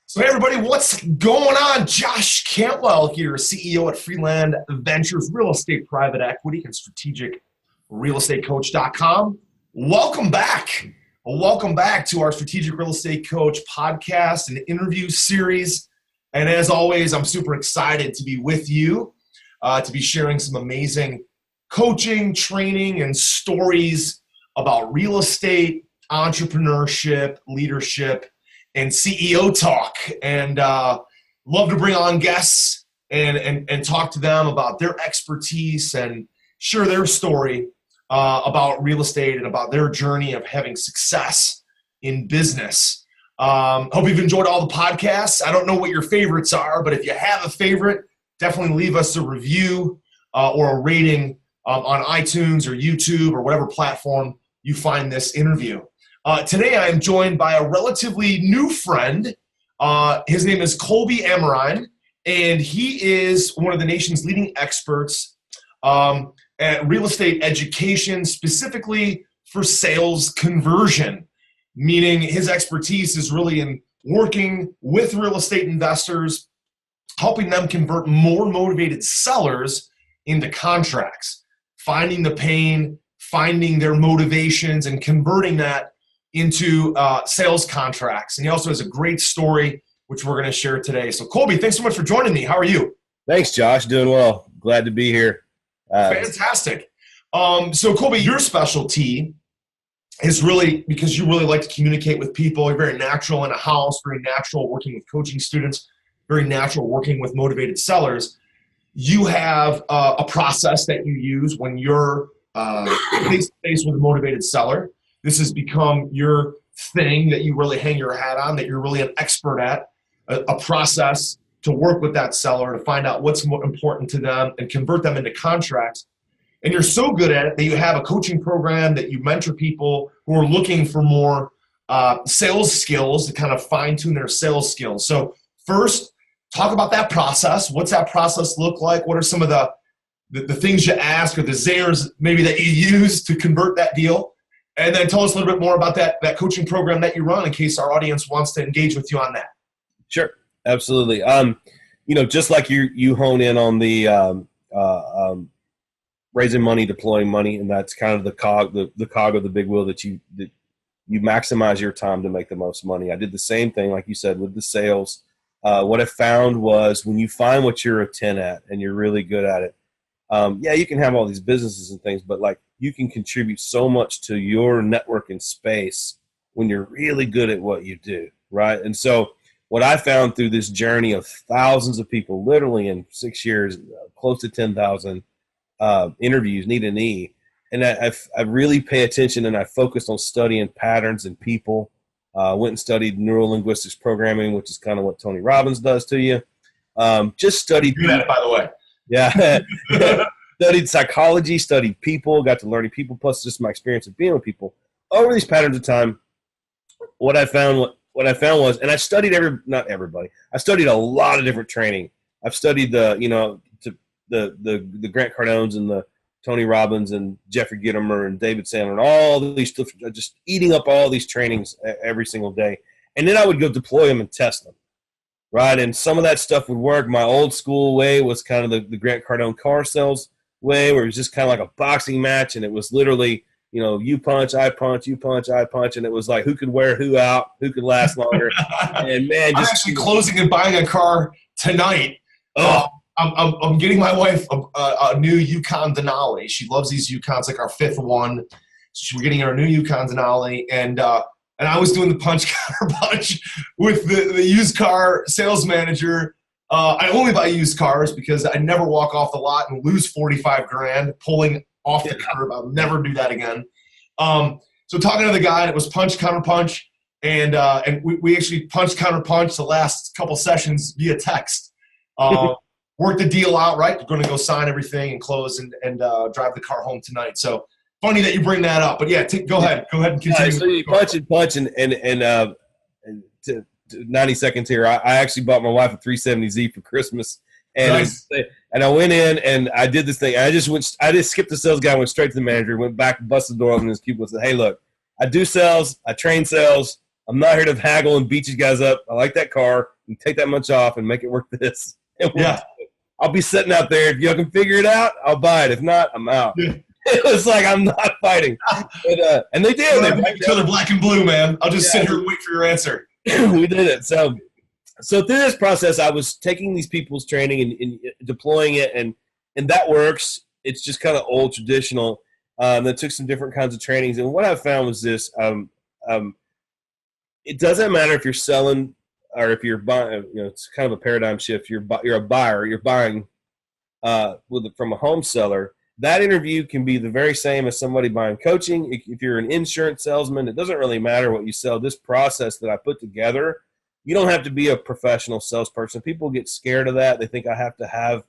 So hey everybody, what's going on? Josh Cantwell here, CEO at Freeland Ventures, real estate private equity and strategic real estate coach.com. Welcome back. Welcome back to our Strategic Real Estate Coach podcast and interview series. And as always, I'm super excited to be with you, to be sharing some amazing coaching, training, and stories about real estate, entrepreneurship, leadership, and CEO talk. And love to bring on guests and talk to them about their expertise and share their story about real estate and about their journey of having success in business. Hope you've enjoyed all the podcasts. I don't know what your favorites are, but if you have a favorite, definitely leave us a review or a rating on iTunes or YouTube or whatever platform you find this interview. Today I am joined by a relatively new friend. His name is Colby Amerine, and he is one of the nation's leading experts at real estate education, specifically for sales conversion, meaning his expertise is really in working with real estate investors, helping them convert more motivated sellers into contracts, finding the pain, finding their motivations, and converting that into sales contracts. And he also has a great story, which we're going to share today. So Colby, thanks so much for joining me. How are you? Thanks, Josh. Doing well. Glad to be here. Fantastic. So Colby, your specialty is really because you really like to communicate with people. You're very natural in a house, very natural working with coaching students, very natural working with motivated sellers. You have a process that you use when you're face-to-face with a motivated seller. This has become your thing that you really hang your hat on, that you're really an expert at, a process to work with that seller to find out what's more important to them and convert them into contracts. And you're so good at it that you have a coaching program that you mentor people who are looking for more sales skills to kind of fine-tune their sales skills. So first, talk about that process. What's that process look like? What are some of the things you ask or the zingers maybe that you use to convert that deal? And then tell us a little bit more about that coaching program that you run in case our audience wants to engage with you on that. Sure, absolutely. Just like you hone in on the raising money, deploying money, and that's kind of the cog of the big wheel that you maximize your time to make the most money. I did the same thing, like you said, with the sales. What I found was when you find what you're a 10 at and you're really good at it, you can have all these businesses and things, but like you can contribute so much to your network and space when you're really good at what you do, right? And so what I found through this journey of thousands of people, literally in 6 years, close to 10,000 interviews, knee to knee, and I really pay attention and I focused on studying patterns in people. Went and studied neuro-linguistics programming, which is kind of what Tony Robbins does to you. Just studied. Do that, by the way. Yeah. Studied psychology, studied people, got to learning people, plus just my experience of being with people. Over these patterns of time, what I found was, and I studied not everybody. I studied a lot of different training. I've studied the Grant Cardones and the Tony Robbins and Jeffrey Gitomer and David Sandler and all these stuff, just eating up all these trainings every single day. And then I would go deploy them and test them. Right, and some of that stuff would work. My old school way was kind of the Grant Cardone car sales way, where it was just kind of like a boxing match, and it was literally, you punch, I punch, you punch, I punch, and it was like who could wear who out, who could last longer. And man, I'm actually closing and buying a car tonight. I'm getting my wife a new Yukon Denali. She loves these Yukons, like our fifth one. So we're getting her a new Yukon Denali, and I was doing the punch counter punch with the used car sales manager. I only buy used cars because I never walk off the lot and lose 45 grand pulling off the curb. I'll never do that again. So talking to the guy, it was punch counter punch, and we actually punch counter punch the last couple sessions via text. Worked the deal out, right? We're going to go sign everything and close and drive the car home tonight. So funny that you bring that up, but yeah, go ahead and continue. So you punch and to 90 seconds here. I actually bought my wife a 370Z for Christmas, and nice. And I went in and I did this thing. I just skipped the sales guy, went straight to the manager, went back, busted the door open, and his people and said, "Hey, look, I do sales, I train sales. I'm not here to haggle and beat you guys up. I like that car. You take that much off and make it worth this. And Yeah. I'll be sitting out there. If you can figure it out, I'll buy it. If not, I'm out. Yeah. It was like, I'm not fighting. But, and they did. They make each other black and blue, man. I'll just sit here and wait for your answer. We did it. So through this process, I was taking these people's training and deploying it, and that works. It's just kind of old traditional. That took some different kinds of trainings. And what I found was this. It doesn't matter if you're selling or if you're buying. It's kind of a paradigm shift. You're a buyer. You're buying from a home seller. That interview can be the very same as somebody buying coaching. If you're an insurance salesman, it doesn't really matter what you sell. This process that I put together, you don't have to be a professional salesperson. People get scared of that. They think I have to have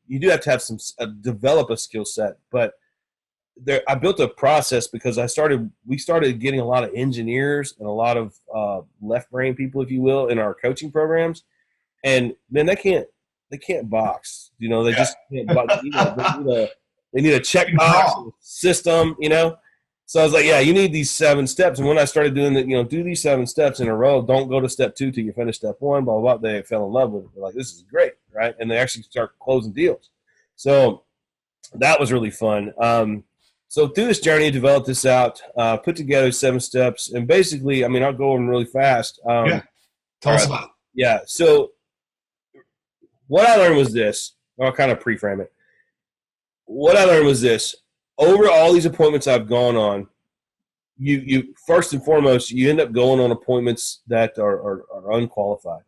you do have to have develop a skill set. But I built a process because we started getting a lot of engineers and a lot of left brain people, if you will, in our coaching programs. And then they can't box, they just can't box. They need a check box system, So I was like, yeah, you need these 7 steps. And when I started doing that, do these 7 steps in a row. Don't go to step 2 till you finish step 1, blah, blah, blah. They fell in love with it. They're like, this is great, right? And they actually start closing deals. So that was really fun. So through this journey, developed this out, put together 7 steps. And basically, I'll go over them really fast. Tell us about it. Yeah, so what I learned was this. I'll kind of pre-frame it. What I learned was this. Over all these appointments I've gone on, you first and foremost, you end up going on appointments that are unqualified,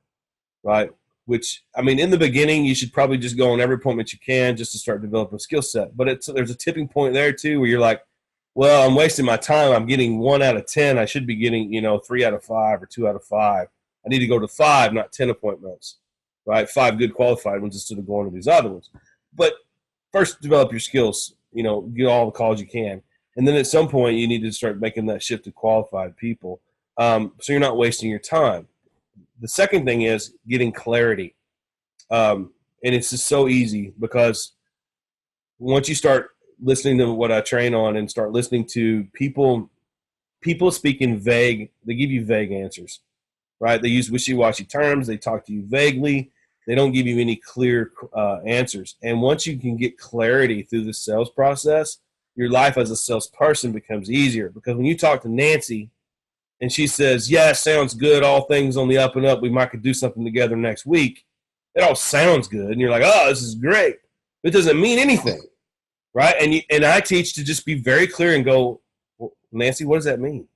right? Which, in the beginning, you should probably just go on every appointment you can just to start developing a skill set. But there's a tipping point there, too, where you're like, well, I'm wasting my time. I'm getting 1 out of 10. I should be getting, 3 out of 5 or 2 out of 5. I need to go to 5, not 10 appointments. Right, 5 good qualified ones instead of going to these other ones. But first, develop your skills. Get all the calls you can, and then at some point, you need to start making that shift to qualified people, so you're not wasting your time. The second thing is getting clarity, and it's just so easy because once you start listening to what I train on and start listening to people speaking vague, they give you vague answers. Right? They use wishy-washy terms. They talk to you vaguely. They don't give you any clear answers. And once you can get clarity through the sales process, your life as a salesperson becomes easier. Because when you talk to Nancy and she says, yeah, sounds good, all things on the up and up, we might could do something together next week, it all sounds good. And you're like, oh, this is great. It doesn't mean anything. Right? And I teach to just be very clear and go, well, Nancy, what does that mean?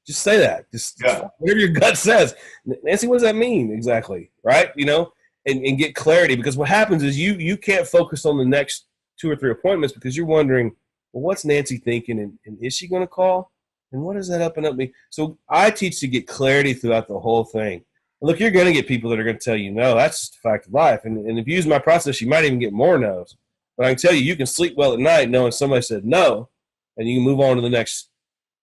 Just say that. Just whatever your gut says. Nancy, what does that mean exactly? Right? And get clarity, because what happens is you can't focus on the next 2 or 3 appointments because you're wondering, well, what's Nancy thinking? And is she going to call? And what does that up and up mean? So I teach to get clarity throughout the whole thing. And look, you're going to get people that are going to tell you no. That's just a fact of life. And if you use my process, you might even get more no's. But I can tell you can sleep well at night knowing somebody said no, and you can move on to the next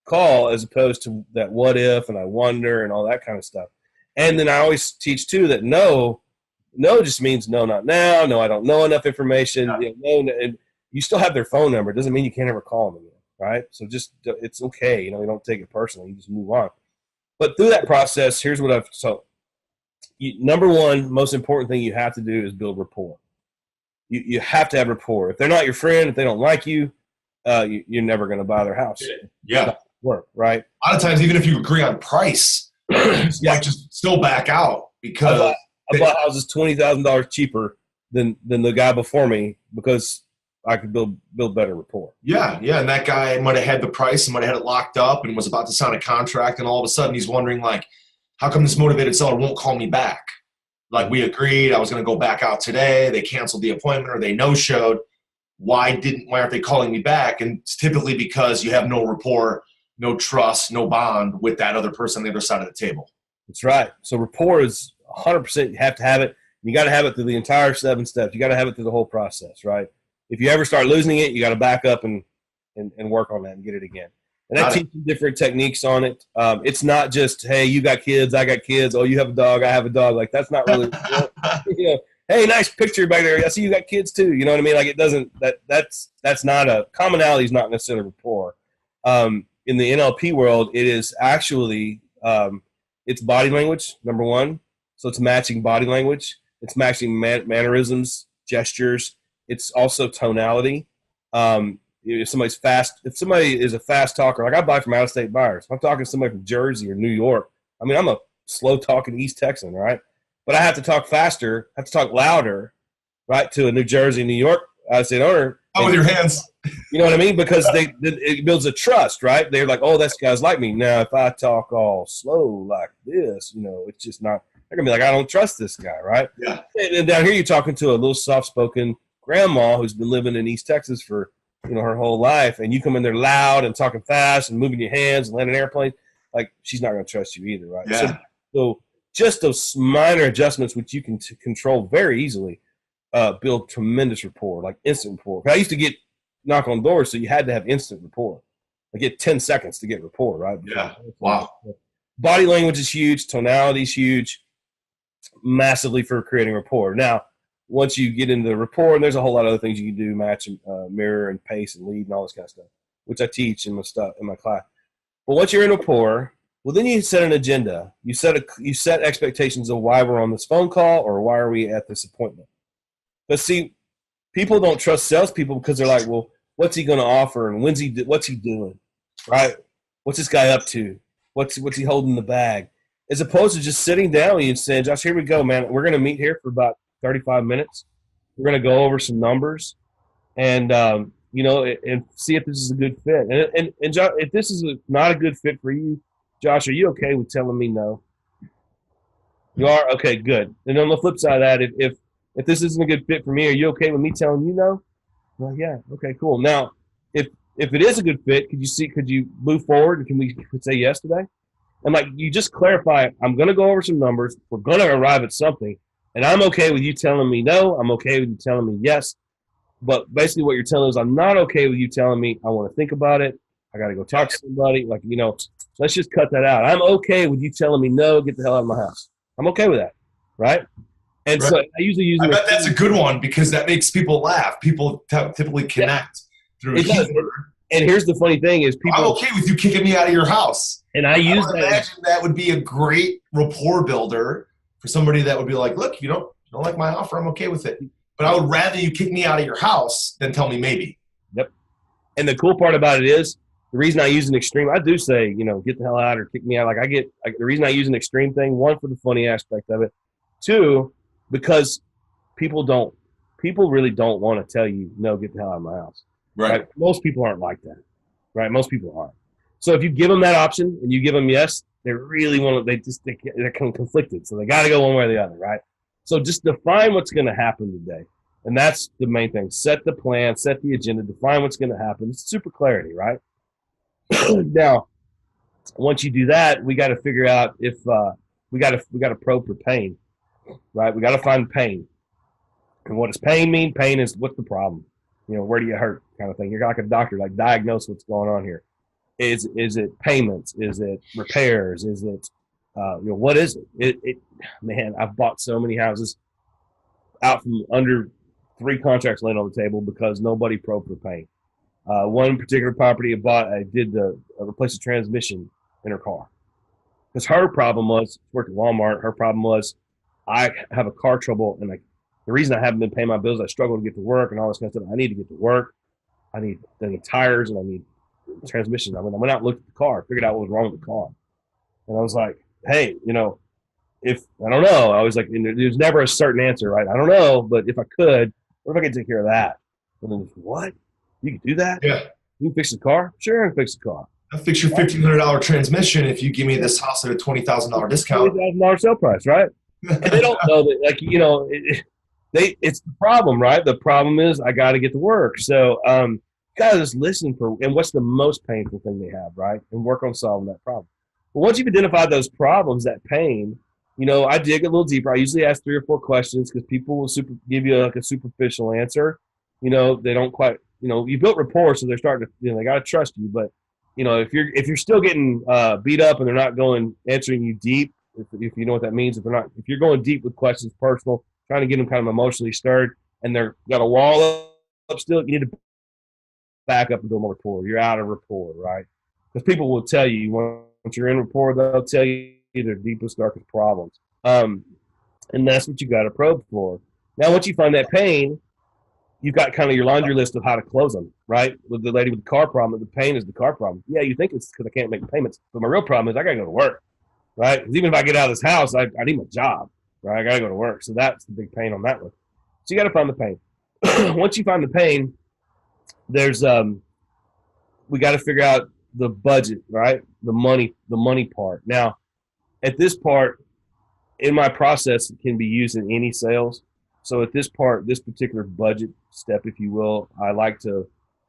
call as opposed to that what if and I wonder and all that kind of stuff. And then I always teach too that no just means no, not now. No, I don't know enough information. No, and you still have their phone number. It doesn't mean you can't ever call them again, right? So just it's okay. You don't take it personally. You just move on. But through that process, here's what number one, most important thing you have to do is build rapport. You have to have rapport. If they're not your friend, if they don't like you, you're never going to buy their house. Yeah. Work, right? A lot of times, even if you agree on price, you might just still back out because I bought houses $20,000 cheaper than the guy before me because I could build better rapport. Yeah, and that guy might have had the price and might have had it locked up and was about to sign a contract, and all of a sudden he's wondering, like, how come this motivated seller won't call me back? Like, we agreed I was going to go back out today. They canceled the appointment or they no-showed. Why aren't they calling me back? And it's typically because you have no rapport, no trust, no bond with that other person on the other side of the table. That's right. So rapport is 100%. You have to have it. You got to have it through the entire 7 steps. You got to have it through the whole process, right? If you ever start losing it, you got to back up and work on that and get it again. And I teach you different techniques on it. It's not just, hey, you got kids, I got kids. Oh, you have a dog, I have a dog. Like, that's not really, hey, nice picture back there. I see you got kids too. You know what I mean? Like, it doesn't, that's not a, commonality is not necessarily rapport. In the NLP world, it is actually, it's body language, number one. So it's matching body language. It's matching mannerisms, gestures. It's also tonality. If somebody is a fast talker, like I buy from out-of-state buyers. If I'm talking to somebody from Jersey or New York, I mean, I'm a slow-talking East Texan, right? But I have to talk faster, I have to talk louder, right, to a New Jersey, New York out-of-state owner. How with your hands? You know what I mean? Because it builds a trust, right? They're like, oh, this guy's like me. Now, if I talk all slow like this, it's just not – they're going to be like, I don't trust this guy, right? Yeah. And then down here you're talking to a little soft-spoken grandma who's been living in East Texas for, her whole life, and you come in there loud and talking fast and moving your hands and landing airplanes, like she's not going to trust you either, right? Yeah. So just those minor adjustments, which you can control very easily, build tremendous rapport, like instant rapport. I used to get knock on doors, so you had to have instant rapport. I get 10 seconds to get rapport, right? Yeah. Wow. Body language is huge. Tonality is huge, massively for creating rapport. Now, once you get into the rapport, and there's a whole lot of other things you can do, match and mirror and pace and lead and all this kind of stuff, which I teach in my class. But once you're in rapport, well, then you set an agenda. You set expectations of why we're on this phone call or why are we at this appointment. But see, people don't trust salespeople because they're like, well, what's he going to offer and what's he doing, right? What's this guy up to? What's he holding in the bag? As opposed to just sitting down with you and saying, Josh, here we go, man. We're going to meet here for about 35 minutes. We're going to go over some numbers and, and see if this is a good fit. And Josh, if this is not a good fit for you, Josh, are you okay with telling me no? You are? Okay, good. And on the flip side of that, if this isn't a good fit for me, are you okay with me telling you no? Well, yeah. Okay, cool. Now, if it is a good fit, could you move forward and can we say yes today? And like you just clarify, I'm going to go over some numbers. We're going to arrive at something. And I'm okay with you telling me no. I'm okay with you telling me yes. But basically what you're telling is I'm not okay with you telling me I want to think about it. I got to go talk to somebody. Like, let's just cut that out. I'm okay with you telling me no, get the hell out of my house. I'm okay with that, right? And so I usually use – I bet that's a good one because that makes people laugh. People typically connect through a keyboard. And here's the funny thing is people – I'm okay with you kicking me out of your house. And I imagine that would be a great rapport builder for somebody that would be like, look, you don't like my offer, I'm okay with it. But I would rather you kick me out of your house than tell me maybe. Yep. And the cool part about it is the reason I use an extreme, I do say, get the hell out or kick me out. Like the reason I use an extreme thing, one, for the funny aspect of it. Two, because people really don't want to tell you, no, get the hell out of my house. Right. Most people aren't like that. Right. Most people aren't. So if you give them that option and you give them yes, they really want to, they're conflicted. So they got to go one way or the other, right? So just define what's going to happen today. And that's the main thing. Set the plan, set the agenda, define what's going to happen. It's super clarity, right? Now, once you do that, we got to figure out if we got to probe for pain, right? We got to find pain. And what does pain mean? Pain is what's the problem? Where do you hurt kind of thing. You're like a doctor, like diagnose what's going on here. Is it payments? Is it repairs? Is it, what is it? Man, I've bought so many houses out from under 3 contracts laying on the table because nobody probed for paint. One particular property I did replace a transmission in her car. Because her problem was, she worked at Walmart, her problem was, I have a car trouble, and the reason I haven't been paying my bills, I struggle to get to work and all this kind of stuff. I need to get to work. I need tires and I need transmission. I went out and looked at the car, figured out what was wrong with the car. And I was like, hey, if I don't know, I was like, there's never a certain answer, right? I don't know, but if I could, what if I could take care of that? And then, what? You can do that? Yeah. You can fix the car? Sure, I can fix the car. I'll fix your $1,500 transmission if you give me this house at a $20,000 discount. $20,000 sale price, right? And they don't know that, it's the problem, right? The problem is I got to get to work. So, got to just listen and what's the most painful thing they have, right? And work on solving that problem. But once you've identified those problems, that pain, I dig a little deeper. I usually ask 3 or 4 questions because people will give you like a superficial answer. They don't quite, you built rapport, so they're starting to, they got to trust you. But, if you're still getting beat up and they're not answering you deep, if you know what that means, if you're going deep with questions, personal, trying to get them kind of emotionally stirred, and they're got a wall up still, you need to back up and do more rapport. You're out of rapport, right? Because people will tell you once you're in rapport, they'll tell you their deepest, darkest problems. And that's what you got to probe for. Now, once you find that pain, you've got kind of your laundry list of how to close them, right? With the lady with the car problem, the pain is the car problem. Yeah, you think it's because I can't make payments, but my real problem is I got to go to work, right? Because even if I get out of this house, I need my job, right? I got to go to work. So that's the big pain on that one. So you got to find the pain. Once you find the pain, there's we got to figure out the budget, right? The money part. Now, at this part, in my process, it can be used in any sales. So at this part, this particular budget step, if you will, I like to,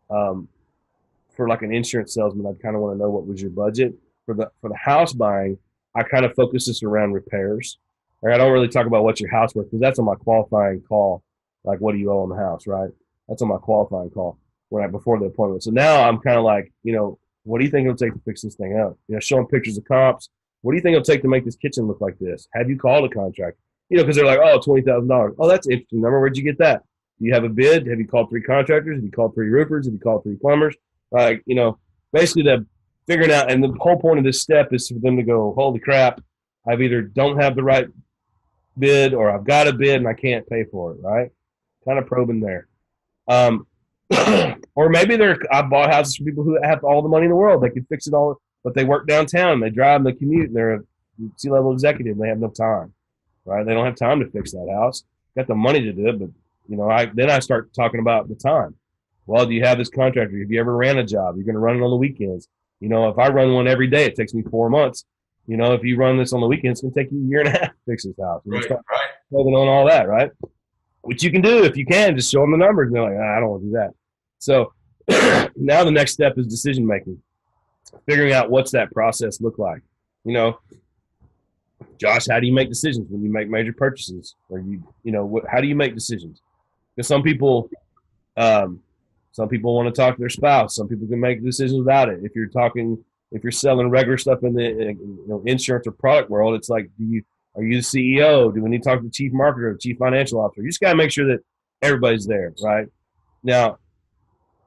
for like an insurance salesman, I kind of want to know what was your budget for the house buying. I kind of focus this around repairs. Right? I don't really talk about what's your house worth because that's on my qualifying call. Like, what do you owe on the house, right? That's on my qualifying call before the appointment. So now I'm kind of like, what do you think it'll take to fix this thing up? Showing pictures of comps. What do you think it'll take to make this kitchen look like this? Have you called a contractor? Because they're like, oh, $20,000. Oh, that's an interesting number. Where'd you get that? Do you have a bid? Have you called 3 contractors? Have you called 3 roofers? Have you called 3 plumbers? Basically the figuring out, and the whole point of this step is for them to go, holy crap, I've either don't have the right bid or I've got a bid and I can't pay for it, right? Kind of probing there. Or maybe I bought houses from people who have all the money in the world. They could fix it all, but they work downtown. They drive and they commute and they're a C-level executive. And they have no time, right? They don't have time to fix that house. Got the money to do it, but then I start talking about the time. Well, do you have this contractor? Have you ever ran a job? You're going to run it on the weekends. If I run one every day, it takes me 4 months. If you run this on the weekends, it's going to take you a year and a half to fix this house. Right. On all that, right? Which you can do if you can, just show them the numbers. And they're like, I don't want to do that. So now the next step is decision making, figuring out what's that process look like. Josh, how do you make decisions when you make major purchases? Or how do you make decisions? Because some people want to talk to their spouse. Some people can make decisions without it. If you're selling regular stuff in the insurance or product world, it's like, are you the CEO? Do we need to talk to the chief marketer or chief financial officer? You just got to make sure that everybody's there, right? Now,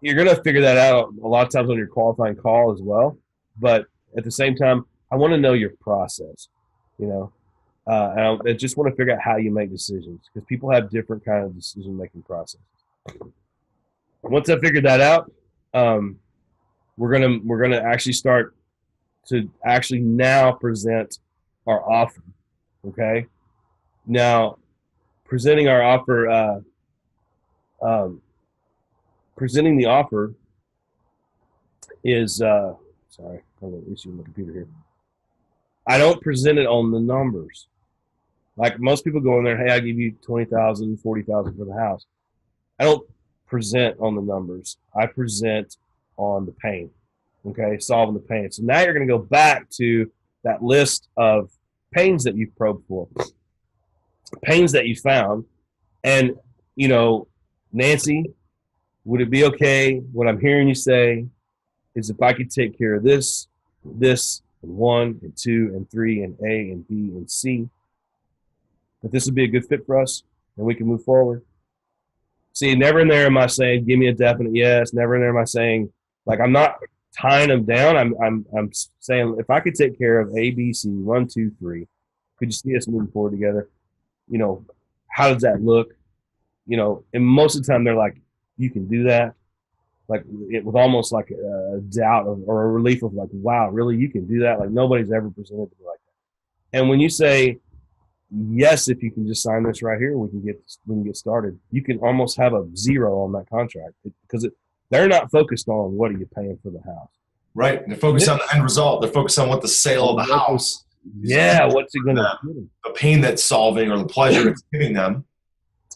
you're going to figure that out a lot of times on your qualifying call as well. But at the same time, I want to know your process, and I just want to figure out how you make decisions because people have different kind of decision-making processes. Once I figured that out, we're gonna actually start to actually now present our offer. Okay, now presenting our offer, presenting the offer is sorry, I have an issue with my computer here. I don't present it on the numbers. Like most people go in there, hey, I give you $20,000, $40,000 for the house. I don't present on the numbers. I present on the pain. Okay, solving the pain. So now you're going to go back to that list of pains that you've probed for, pains that you found, and Nancy, would it be okay? What I'm hearing you say is if I could take care of this, and 1 and 2 and 3 and A and B and C, that this would be a good fit for us and we can move forward. See, never in there am I saying, give me a definite yes. Never in there am I saying, like, I'm not tying them down. I'm saying, if I could take care of A, B, C, 1, 2, 3, could you see us moving forward together? How does that look? And most of the time they're like, you can do that. Like it with almost like a doubt or a relief of like, wow, really, you can do that? Like nobody's ever presented to me like that. And when you say, yes, if you can just sign this right here, we can get started. You can almost have a 0 on that contract because they're not focused on what are you paying for the house. Right. They're focused on the end result. They're focused on what the sale of the house. Yeah. What's it going to do? The pain that's solving or the pleasure it's giving them.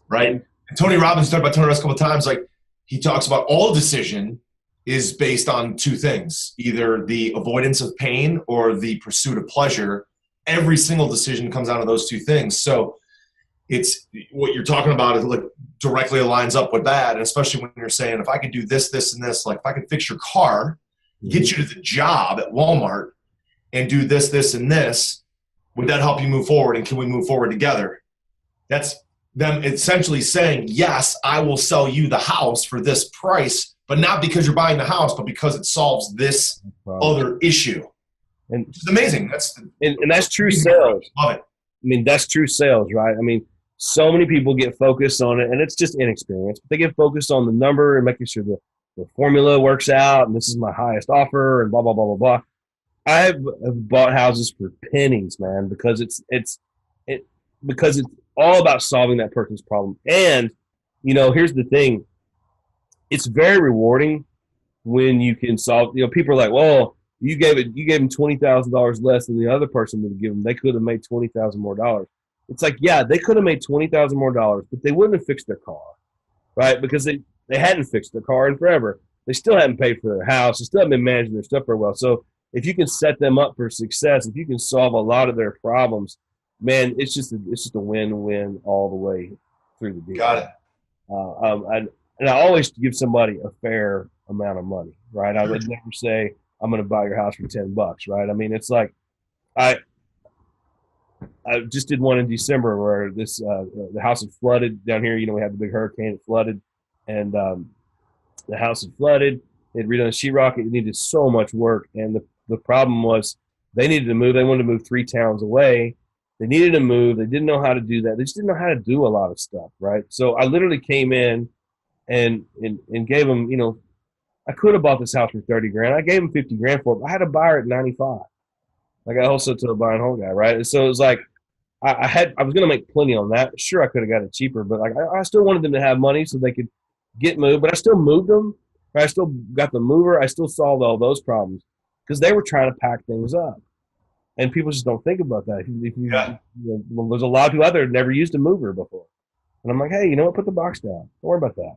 Right. And Tony Robbins talked about Tony Robbins a couple of times. Like he talks about all decision is based on 2 things, either the avoidance of pain or the pursuit of pleasure. Every single decision comes out of those 2 things. So it's what you're talking about. It directly aligns up with that. And especially when you're saying, if I could do this, this, and this, like if I could fix your car, get you to the job at Walmart and do this, this, and this, would that help you move forward? And can we move forward together? That's them essentially saying, yes, I will sell you the house for this price, but not because you're buying the house, but because it solves this other issue. And it's amazing. And that's true sales. Love it. mean, that's true sales, right? I mean, so many people get focused on it, and it's just inexperience. But they get focused on the number and making sure the formula works out, and this is my highest offer, and blah blah blah blah blah. I've bought houses for pennies, man, because it because it's all about solving that person's problem. And here's the thing: it's very rewarding when you can solve. People are like, "Well, you gave them $20,000 less than the other person would have given. They could have made $20,000 more dollars." It's like, yeah, they could have made $20,000 more dollars, but they wouldn't have fixed their car, right? Because they hadn't fixed their car in forever. They still hadn't paid for their house. They still haven't been managing their stuff very well. So if you can set them up for success, if you can solve a lot of their problems, man, it's just a win-win all the way through the deal. Got it. And I always give somebody a fair amount of money, right? I would never say I'm going to buy your house for $10, right? I mean, it's like I just did one in December where the house had flooded down here. We had the big hurricane, it flooded, and the house had flooded. They'd redone the sheetrock. It needed so much work, and the problem was they needed to move. They wanted to move 3 towns away. They needed to move. They didn't know how to do that. They just didn't know how to do a lot of stuff, right? So I literally came in and gave them, I could have bought this house for $30,000. I gave them $50,000 for it, but I had a buyer at $95,000. I got also to a buy and hold guy, right? And so it was like I was going to make plenty on that. Sure, I could have got it cheaper, but like I still wanted them to have money so they could get moved. But I still moved them. Right? I still got the mover. I still solved all those problems because they were trying to pack things up. And people just don't think about that. There's a lot of people out there that never used a mover before. And I'm like, hey, you know what? Put the box down. Don't worry about that.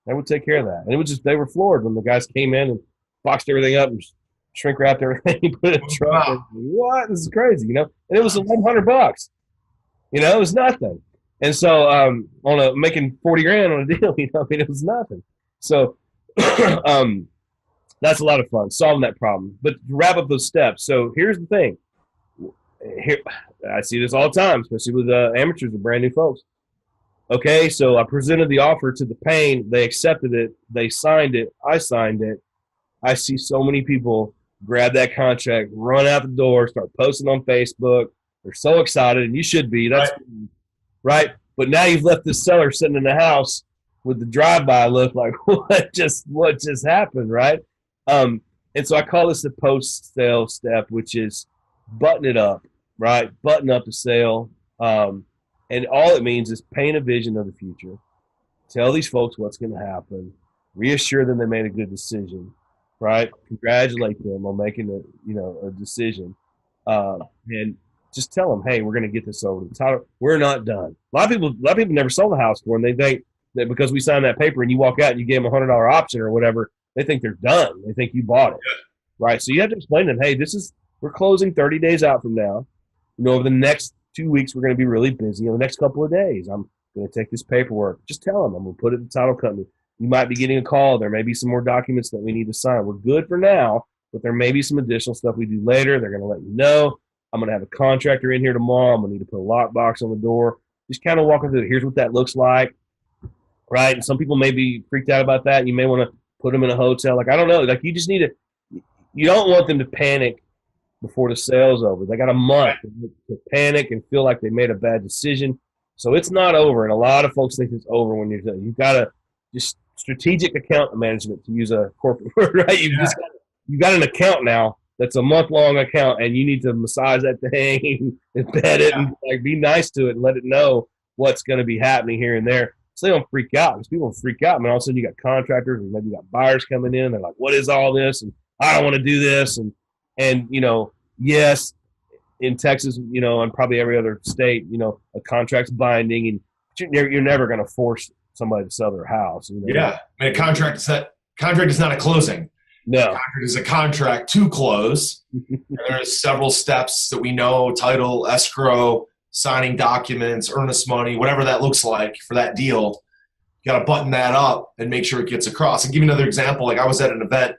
They would take care of that. And it was just, they were floored when the guys came in and boxed everything up and shrink wrapped everything, put it in a truck. Wow. What? This is crazy, And it was $1,100. It was nothing. And so making $40,000 on a deal, it was nothing. So that's a lot of fun, solving that problem. But to wrap up those steps, so here's the thing. Here, I see this all the time, especially with amateurs and brand new folks. Okay, so I presented the offer to the pain. They accepted it. They signed it. I signed it. I see so many people grab that contract, run out the door, start posting on Facebook. They're so excited, and you should be. That's right. But now you've left this seller sitting in the house with the drive-by look like, what just happened, right? And so I call this the post-sale step, which is button it up, right? Button up the sale. And all it means is paint a vision of the future. Tell these folks what's going to happen. Reassure them they made a good decision, right? Congratulate them on making a decision. And just tell them, hey, we're going to get this over the title. We're not done. A lot of people never sold the house for them. They think that because we signed that paper and you walk out and you gave them $100 option or whatever, they think they're done. They think you bought it, right? So you have to explain to them, hey, we're closing 30 days out from now. Over the next 2 weeks, we're going to be really busy. In the next couple of days, I'm going to take this paperwork. Just tell them I'm going to put it in the title company. You might be getting a call. There may be some more documents that we need to sign. We're good for now, but there may be some additional stuff we do later. They're going to let you know. I'm going to have a contractor in here tomorrow. I'm going to need to put a lockbox on the door. Just kind of walk them through it. Here's what that looks like, right? And some people may be freaked out about that. You may want to put them in a hotel. Like, I don't know. Like, you just need you don't want them to panic before the sale's over. They got a month to panic and feel like they made a bad decision. So it's not over. And a lot of folks think it's over when you're done. You've got to just strategic account management, to use a corporate word, right? You've got an account now that's a month-long account, and you need to massage that thing and pet it and like be nice to it and let it know what's going to be happening here and there. So they don't freak out, because people freak out. I mean, all of a sudden you got contractors and maybe you got buyers coming in. They're like, what is all this? And I don't want to do this. And yes, in Texas, and probably every other state, a contract's binding, and you're never going to force somebody to sell their house. Yeah. I mean, a contract is not a closing. No. A contract is a contract to close. There's several steps that we know: title, escrow, signing documents, earnest money, whatever that looks like for that deal. You got to button that up and make sure it gets across. And give you another example. Like, I was at an event.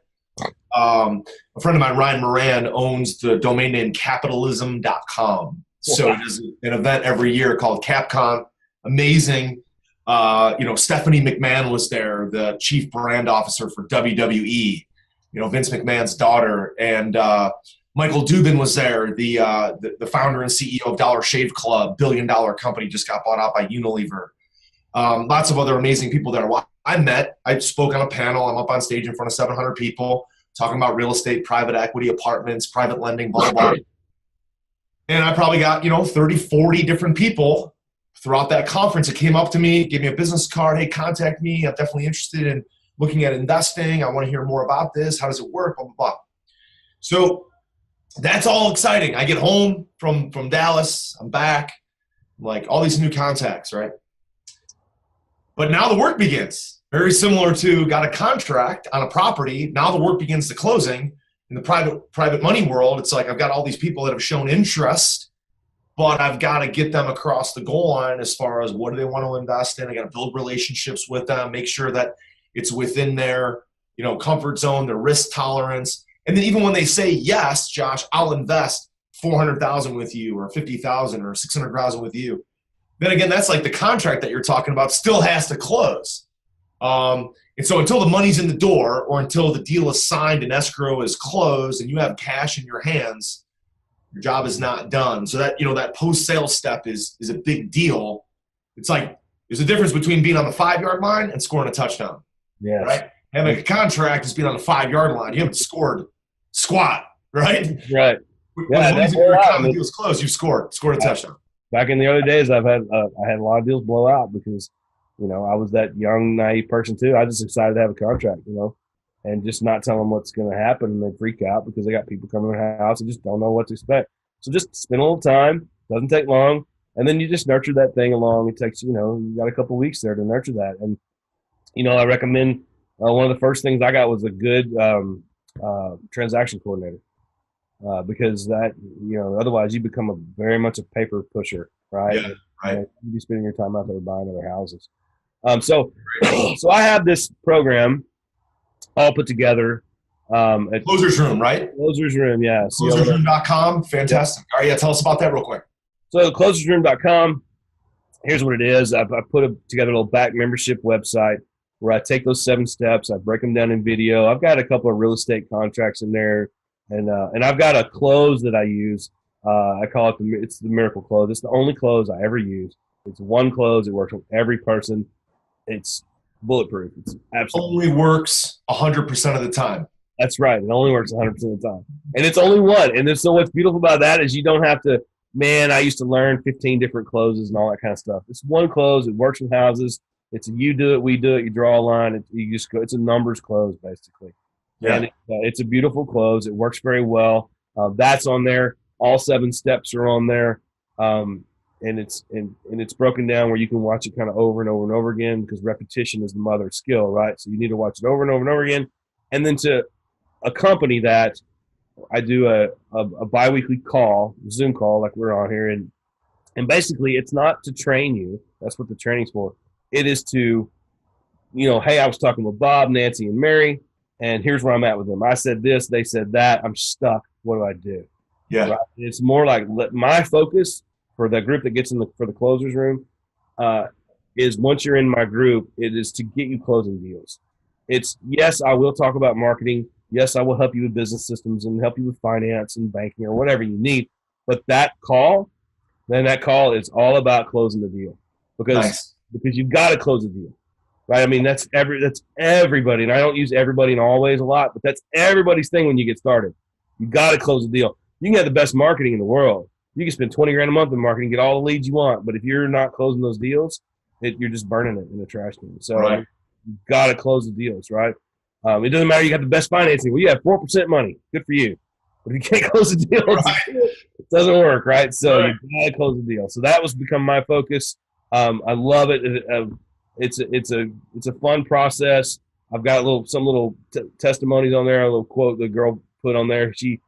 A friend of mine, Amerine, owns the domain name capitalism.com. So he does an event every year called CapCon. Amazing. Stephanie McMahon was there, the chief brand officer for WWE, Vince McMahon's daughter. And Michael Dubin was there, the founder and CEO of Dollar Shave Club, billion-dollar company, just got bought out by Unilever. Lots of other amazing people there. Well, I spoke on a panel. I'm up on stage in front of 700 people talking about real estate, private equity, apartments, private lending, blah, blah, blah. And I probably got, 30, 40 different people throughout that conference that came up to me, gave me a business card. Hey, contact me. I'm definitely interested in looking at investing. I want to hear more about this. How does it work? Blah, blah, blah. So that's all exciting. I get home from Dallas. I'm back. Like all these new contacts, right? But now the work begins. Very similar to got a contract on a property. Now the work begins the closing. In the private money world, it's like I've got all these people that have shown interest, but I've got to get them across the goal line as far as what do they want to invest in. I got to build relationships with them, make sure that it's within their comfort zone, their risk tolerance. And then even when they say yes, Josh, I'll invest $400,000 with you, or $50,000, or $600,000 with you. Then again, that's like the contract that you're talking about still has to close. And so until the money's in the door, or until the deal is signed and escrow is closed and you have cash in your hands, your job is not done. So that, that post-sale step is a big deal. It's like there's a difference between being on the 5-yard line and scoring a touchdown. Yeah. Right? Having a contract is being on the 5-yard line. You haven't scored squat, right? Right. When the money's in your account, the deal's closed, you've scored a touchdown. Back in the early days, I had a lot of deals blow out because I was that young, naive person too. I just decided to have a contract, and just not tell them what's going to happen, and they freak out because they got people coming to their house and just don't know what to expect. So just spend a little time. Doesn't take long, and then you just nurture that thing along. It takes you got a couple of weeks there to nurture that, and I recommend one of the first things I got was a good transaction coordinator, because that otherwise you become very much a paper pusher, right? Yeah, right. You'd be spending your time out there buying other houses. So I have this program all put together. At Closers Room, right? Closers Room, yeah. Closersroom.com. Fantastic. All right, tell us about that real quick. So closersroom.com, here's what it is. I put together a little back membership website where I take those 7 steps. I break them down in video. I've got a couple of real estate contracts in there, and I've got a close that I use. I call it it's the miracle close. It's the only close I ever use. It's one close. It works with every person. It's bulletproof. It's absolutely only works 100% of the time. That's right. It only works 100% of the time. And it's only one. And so what's beautiful about that is you don't have to, I used to learn 15 different closes and all that kind of stuff. It's one close. It works with houses. It's a you do it, we do it. You draw a line. You just go. It's a numbers close, basically. Yeah. And it's a beautiful close. It works very well. That's on there. All 7 steps are on there. And it's broken down where you can watch it kind of over and over and over again, because repetition is the mother of skill, right? So you need to watch it over and over and over again. And then to accompany that, I do a biweekly call, Zoom call, like we're on here. And basically it's not to train you. That's what the training's for. It is to, hey, I was talking with Bob, Nancy, and Mary, and here's where I'm at with them. I said this, they said that. I'm stuck. What do I do? Yeah. Right? It's more like my focus for the group that gets for the closers room is, once you're in my group, it is to get you closing deals. It's, yes, I will talk about marketing. Yes, I will help you with business systems and help you with finance and banking or whatever you need. But that call is all about closing the deal, because you've got to close the deal, right? I mean, that's everybody, and I don't use everybody in all ways a lot, but that's everybody's thing when you get started. You got to close the deal. You can have the best marketing in the world. You can spend $20,000 a month in marketing, get all the leads you want, but if you're not closing those deals, you're just burning it in a trash can. So you've got to close the deals, right? It doesn't matter. You got the best financing. Well, you have 4% money. Good for you. But if you can't close the deal, it doesn't work, right? So you've got to close the deal. So that was become my focus. I love it. It's a fun process. I've got some little testimonies on there. A little quote the girl put on there. She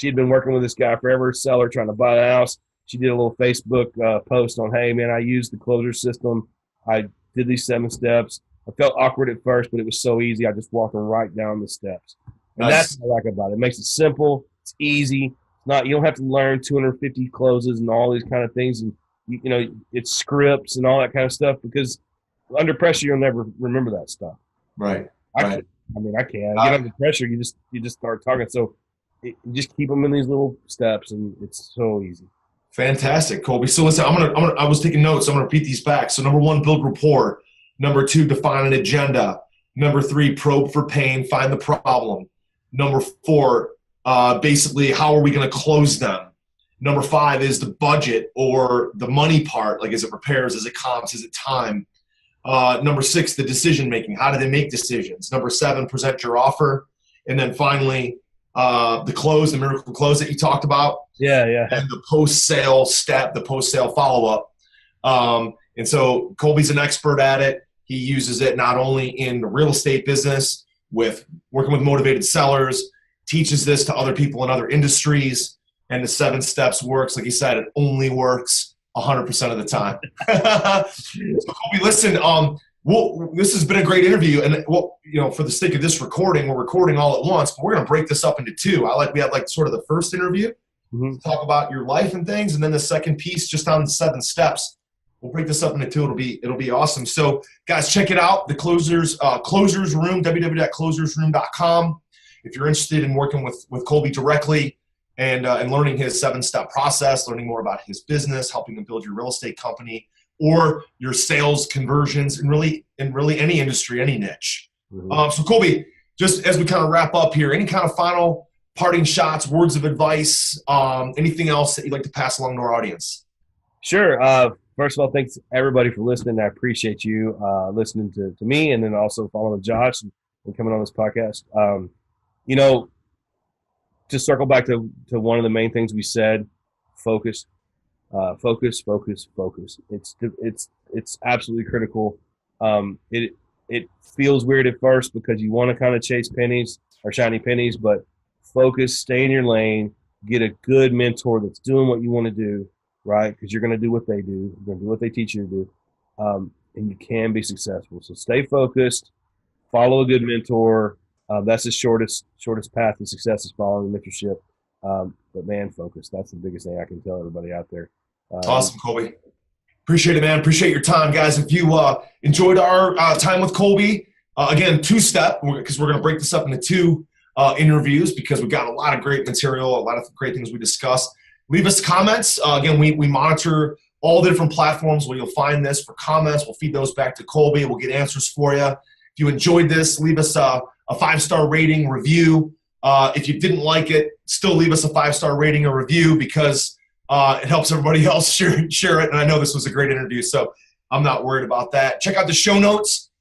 had been working with this guy forever, seller trying to buy the house. She did a little Facebook post on, hey, man, I used the closer system. I did these 7 steps. I felt awkward at first, but it was so easy. I just walked right down the steps. And that's what I like about it. It makes it simple. It's easy. You don't have to learn 250 closes and all these kind of things. And, it's scripts and all that kind of stuff, because under pressure, you'll never remember that stuff. Right. I can. I get under pressure. You just start talking. So just keep them in these little steps, and it's so easy. Fantastic, Colby. So listen, I was taking notes. I'm gonna repeat these back. So number 1, build rapport. Number 2, define an agenda. Number 3, probe for pain, find the problem. Number 4, basically, how are we gonna close them? Number 5 is the budget or the money part. Like, is it repairs? Is it comps? Is it time? Number 6, the decision making. How do they make decisions? Number 7, present your offer. And then finally, the close, the miracle close that you talked about. Yeah, yeah. And the post-sale step, the post-sale follow-up. And so Colby's an expert at it. He uses it not only in the real estate business with working with motivated sellers, teaches this to other people in other industries, and the 7 steps works. Like he said, it only works 100% of the time. So Colby, listen, this has been a great interview, and for the sake of this recording, we're recording all at once, but we're going to break this up into 2. We had like sort of the first interview, talk about your life and things, and then the second piece just on the 7 steps. We'll break this up into 2. It'll be awesome. So guys, check it out. The Closers Room, www.closersroom.com. If you're interested in working with Colby directly and learning his 7-step process, learning more about his business, helping him build your real estate company or your sales conversions in really any industry, any niche. So Colby, just as we kind of wrap up here, any kind of final parting shots, words of advice, anything else that you'd like to pass along to our audience? Sure. First of all, thanks everybody for listening. I appreciate you listening to me, and then also following Josh and coming on this podcast. To circle back to one of the main things we said, focus. Focus. It's absolutely critical. It feels weird at first because you want to kind of chase pennies or shiny pennies, but focus, stay in your lane, get a good mentor that's doing what you want to do, right? Because you're going to do what they do. You're going to do what they teach you to do, and you can be successful. So stay focused, follow a good mentor. That's the shortest path to success is following the mentorship. But man, focus. That's the biggest thing I can tell everybody out there. Awesome, Colby. Appreciate it, man. Appreciate your time, guys. If you enjoyed our time with Colby, again, 2-step, because we're going to break this up into 2 interviews because we've got a lot of great material, a lot of great things we discussed. Leave us comments. Again, we monitor all the different platforms where you'll find this for comments. We'll feed those back to Colby. We'll get answers for you. If you enjoyed this, leave us a 5-star rating, review. If you didn't like it, still leave us a 5-star rating or review because it helps everybody else share it. And I know this was a great interview, so I'm not worried about that. Check out the show notes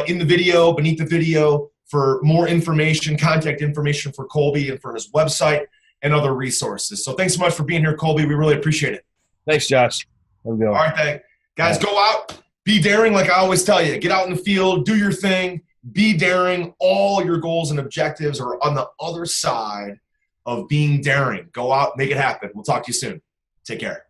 in the video, beneath the video, for more information, contact information for Colby and for his website and other resources. So thanks so much for being here, Colby. We really appreciate it. Thanks, Josh. Have a good one. All right, guys, go out, be daring like I always tell you. Get out in the field, do your thing, be daring. All your goals and objectives are on the other side of being daring. Go out, make it happen. We'll talk to you soon. Take care.